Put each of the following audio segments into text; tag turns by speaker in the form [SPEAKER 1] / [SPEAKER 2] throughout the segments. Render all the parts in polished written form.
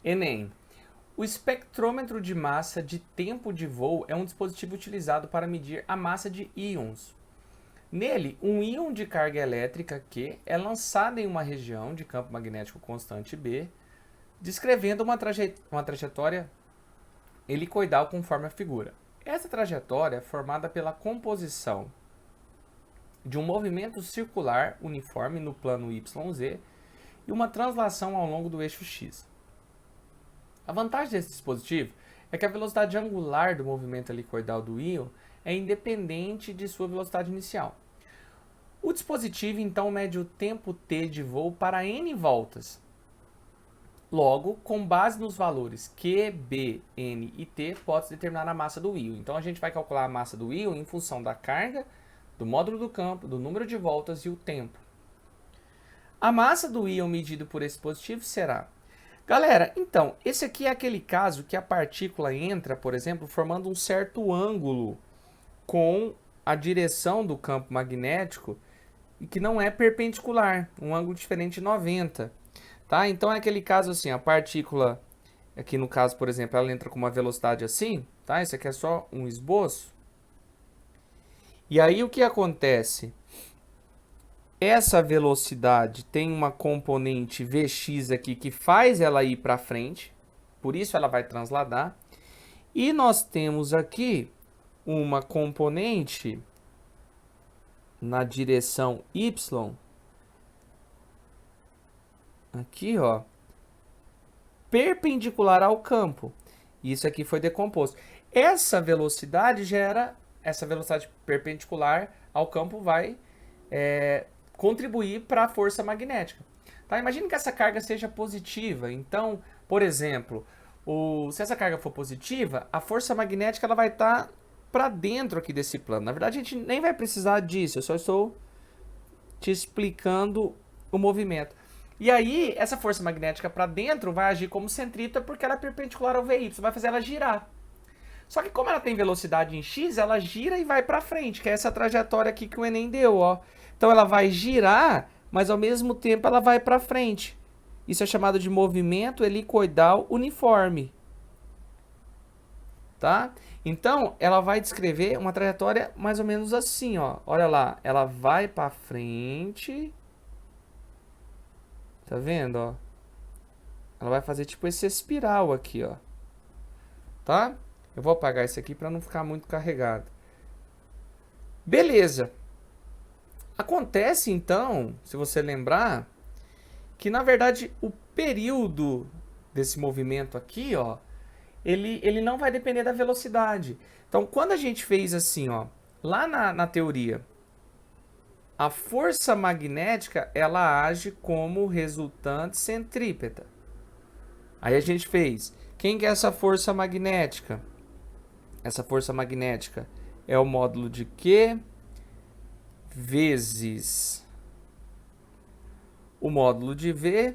[SPEAKER 1] Enem. O espectrômetro de massa de tempo de voo é um dispositivo utilizado para medir a massa de íons. Nele, um íon de carga elétrica Q é lançado em uma região de campo magnético constante B, descrevendo uma trajetória helicoidal conforme a figura. Essa trajetória é formada pela composição de um movimento circular uniforme no plano YZ e uma translação ao longo do eixo X. A vantagem desse dispositivo é que a velocidade angular do movimento helicoidal do íon é independente de sua velocidade inicial. O dispositivo então mede o tempo t de voo para n voltas. Logo, com base nos valores Q, B, N e T, pode-se determinar a massa do íon. Então a gente vai calcular a massa do íon em função da carga, do módulo do campo, do número de voltas e o tempo. A massa do íon medido por esse dispositivo será... Galera, então, esse aqui é aquele caso que a partícula entra, por exemplo, formando um certo ângulo com a direção do campo magnético e que não é perpendicular, um ângulo diferente de 90. Tá? Então é aquele caso assim, a partícula, aqui no caso, por exemplo, ela entra com uma velocidade assim, tá? Isso aqui é só um esboço. E aí o que acontece? Essa velocidade tem uma componente Vx aqui que faz ela ir para frente, por isso ela vai transladar. E nós temos aqui uma componente na direção y, aqui ó, perpendicular ao campo. Isso aqui foi decomposto. Essa velocidade perpendicular ao campo vai contribuir para a força magnética. Tá? Imagine que essa carga seja positiva. Então, por exemplo, se essa carga for positiva, a força magnética ela vai estar para dentro aqui desse plano. Na verdade, a gente nem vai precisar disso. Eu só estou te explicando o movimento. E aí, essa força magnética para dentro vai agir como centrípeta porque ela é perpendicular ao VY, vai fazer ela girar. Só que como ela tem velocidade em x, ela gira e vai para frente, que é essa trajetória aqui que o Enem deu, ó. Então ela vai girar, mas ao mesmo tempo ela vai para frente. Isso é chamado de movimento helicoidal uniforme. Tá? Então ela vai descrever uma trajetória mais ou menos assim, ó. Olha lá, ela vai para frente. Tá vendo, ó? Ela vai fazer tipo esse espiral aqui, ó. Tá? Eu vou apagar isso aqui para não ficar muito carregado. Beleza. Acontece então, se você lembrar, que na verdade o período desse movimento aqui, ó, ele não vai depender da velocidade. Então, quando a gente fez assim, ó, lá na teoria, a força magnética ela age como resultante centrípeta. Aí a gente fez, quem que é essa força magnética? Essa força magnética é o módulo de Q vezes o módulo de V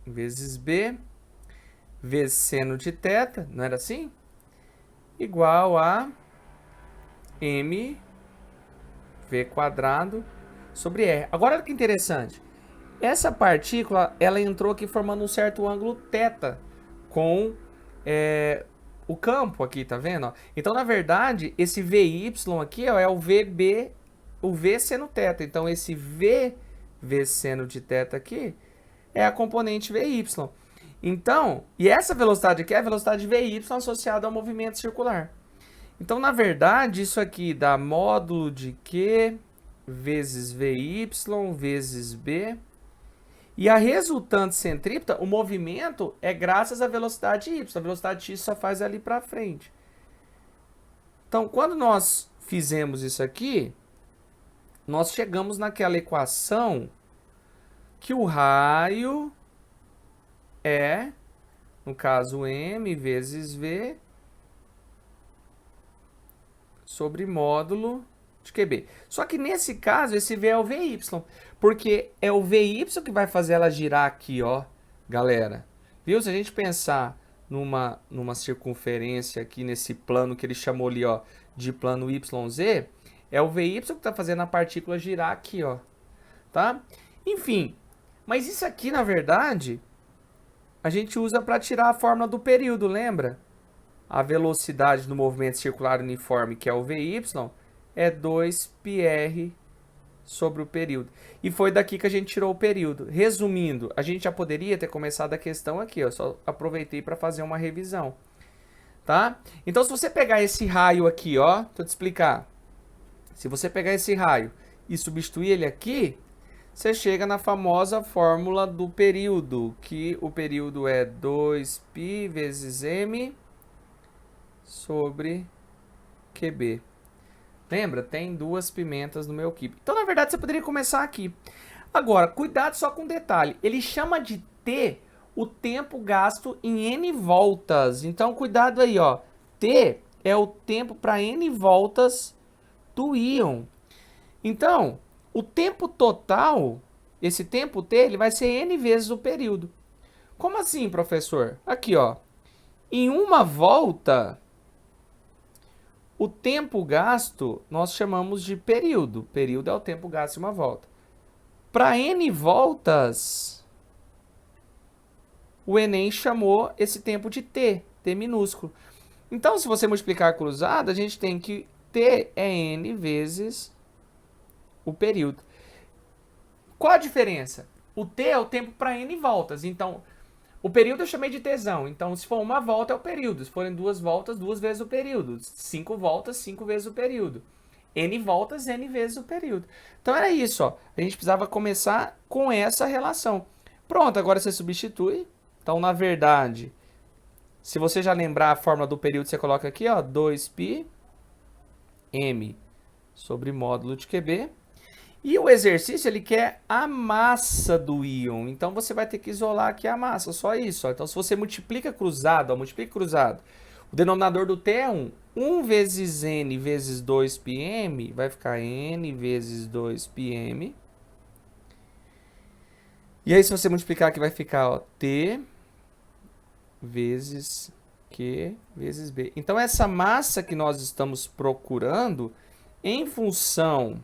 [SPEAKER 1] vezes B vezes seno de θ, não era assim? Igual a mv² sobre R. Agora olha que interessante. Essa partícula ela entrou aqui formando um certo ângulo θ com o campo aqui, tá vendo? Então, na verdade, esse VY aqui ó, é o VB, o V seno θ. Então, esse V seno de θ aqui é a componente VY. Então, e essa velocidade aqui é a velocidade VY associada ao movimento circular. Então, na verdade, isso aqui dá módulo de Q vezes VY vezes B. E a resultante centrípeta, o movimento é graças à velocidade y. A velocidade x só faz ali para frente. Então, quando nós fizemos isso aqui, nós chegamos naquela equação que o raio é, no caso, m vezes v sobre módulo de QB. Só que nesse caso, esse V é o VY, porque é o VY que vai fazer ela girar aqui, ó, galera. Viu? Se a gente pensar numa circunferência aqui nesse plano que ele chamou ali, ó, de plano YZ, é o VY que está fazendo a partícula girar aqui, ó, tá? Enfim, mas isso aqui, na verdade, a gente usa para tirar a fórmula do período, lembra? A velocidade do movimento circular uniforme, que é o VY, é 2πr sobre o período. E foi daqui que a gente tirou o período. Resumindo, a gente já poderia ter começado a questão aqui, ó, só aproveitei para fazer uma revisão. Tá? Então, se você pegar esse raio aqui, ó, deixa eu te explicar. Se você pegar esse raio e substituir ele aqui, você chega na famosa fórmula do período, que o período é 2π vezes m sobre QB. Lembra? Tem 2 pimentas no meu kibe. Então, na verdade, você poderia começar aqui. Agora, cuidado só com um detalhe. Ele chama de T o tempo gasto em N voltas. Então, cuidado aí, ó. T é o tempo para N voltas do íon. Então, o tempo total, esse tempo T, ele vai ser N vezes o período. Como assim, professor? Aqui, ó. Em uma volta, o tempo gasto nós chamamos de período. Período é o tempo gasto em uma volta. Para N voltas, o Enem chamou esse tempo de T, T minúsculo. Então, se você multiplicar cruzado, a gente tem que T é N vezes o período. Qual a diferença? O T é o tempo para N voltas. Então, o período eu chamei de Tzão. Então, se for uma volta, é o período. Se forem 2 voltas, 2 vezes o período. 5 voltas, 5 vezes o período. N voltas, N vezes o período. Então, era isso, ó. A gente precisava começar com essa relação. Pronto, agora você substitui. Então, na verdade, se você já lembrar a fórmula do período, você coloca aqui, ó, 2π m sobre módulo de QB. E o exercício, ele quer a massa do íon. Então, você vai ter que isolar aqui a massa, só isso. Ó. Então, se você multiplica cruzado, ó, multiplica cruzado, o denominador do T é 1. 1 vezes N vezes 2πm vai ficar N vezes 2πm. E aí, se você multiplicar aqui, vai ficar ó, T vezes Q vezes B. Então, essa massa que nós estamos procurando, em função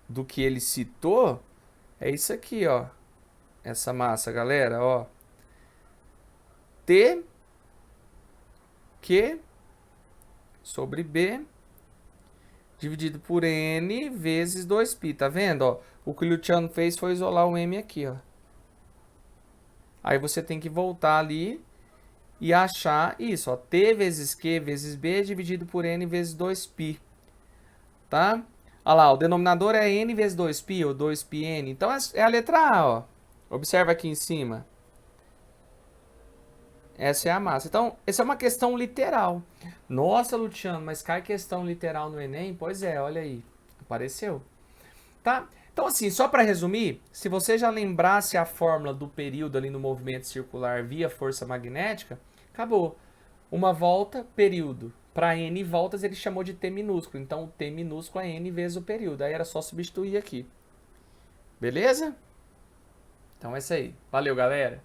[SPEAKER 1] do que ele citou, é isso aqui, ó. Essa massa, galera, ó. T, Q sobre B, dividido por N vezes 2π, tá vendo, ó? O que o Luciano fez foi isolar o M aqui, ó. Aí você tem que voltar ali e achar isso, ó. T vezes Q vezes B dividido por N vezes 2π, tá? Olha lá, o denominador é N vezes 2π, ou 2πn. Então, é a letra A, ó. Observa aqui em cima. Essa é a massa. Então, essa é uma questão literal. Nossa, Luciano, mas cai questão literal no Enem? Pois é, olha aí. Apareceu. Tá? Então, assim, só para resumir, se você já lembrasse a fórmula do período ali no movimento circular via força magnética, acabou. Uma volta, período. Para N voltas, ele chamou de T minúsculo. Então, o T minúsculo é N vezes o período. Aí era só substituir aqui. Beleza? Então, é isso aí. Valeu, galera!